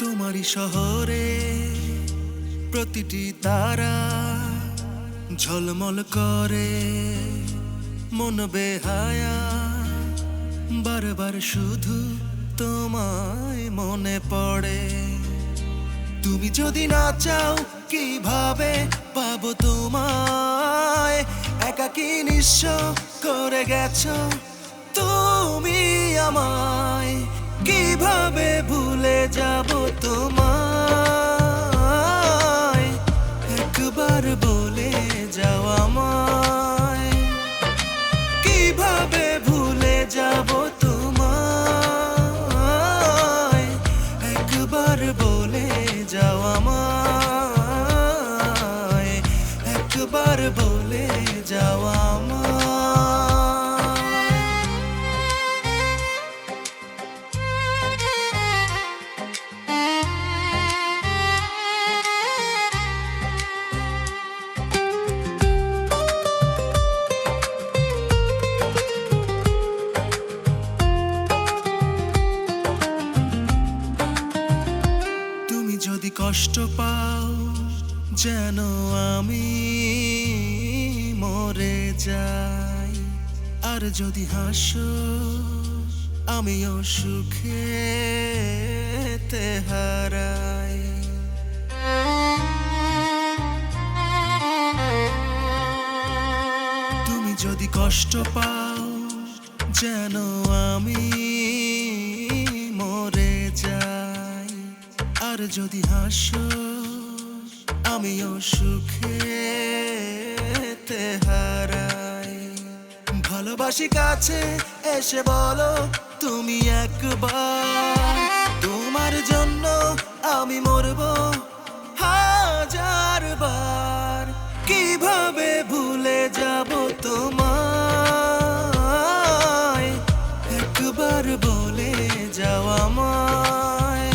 তোমারই শহরে প্রতিটি তারা ঝলমল করে, মন বেহায়া বারবার শুধু তোমায় মনে পড়ে। তুমি যদি না চাও কিভাবে পাবো তোমায়, একাকী নিঃস্ব করে গেছো তুমি আমায়। কিভাবে ভুলে যাব তোমায়, একবার বলে যাও আমায়। কিভাবে ভুলে যাব তোমায়, একবার বলে যাও আমায়। একবার বলে যাও আমায়। যদি কষ্ট পাও যেন আমি মরে যাই, আর যদি হাসো আমিও সুখেতে হারাই। তুমি যদি কষ্ট পাও যেন আমি মরে যাই, আর যদি হাসো আমিও সুখেতে হারাই। ভালোবাসি কাছে এসে বলো তুমি একবার, তোমার জন্য আমি মরবো হাজার বার। কিভাবে ভুলে যাব তোমায়, একবার বলে যাও আমায়।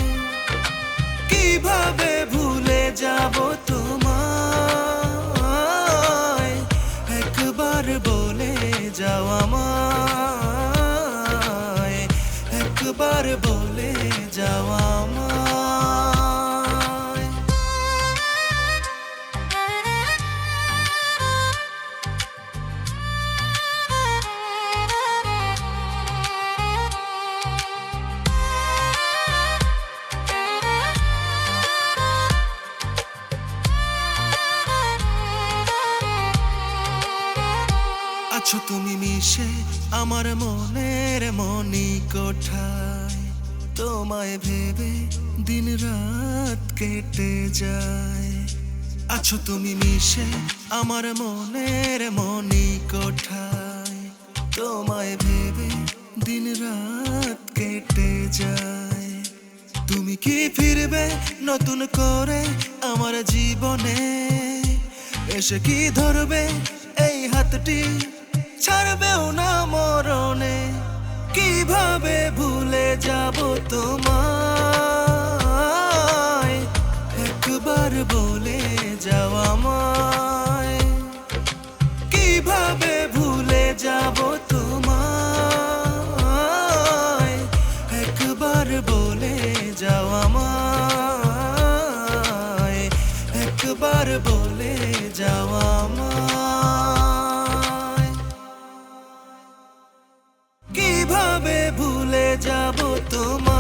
কিভাবে ভুলে যাব তোমায়, একবার বলে যাও আমায়। একবার বলে যাও আমায়। আছো তুমি মিশে আমার মনের মণিকোঠায়, তোমায় ভেবে দিন রাত কেটে যায়। আছো তুমি মিশে আমার মনের মণিকোঠায়, তোমায় ভেবে দিন রাত কেটে যায়। তুমি কি ফিরবে নতুন করে আমার জীবনে, এসে কি ধরবে এই হাতটি ছাড়বেও না মরণে। কিভাবে ভুলে যাব তোমায়, একবার বলে যাও আমায়। কিভাবে ভুলে যাব তোমায়, একবার বলে যাও আমায়। একবার বলে যাও আমায়। কিভাবে ভুলে যাব তোমায়।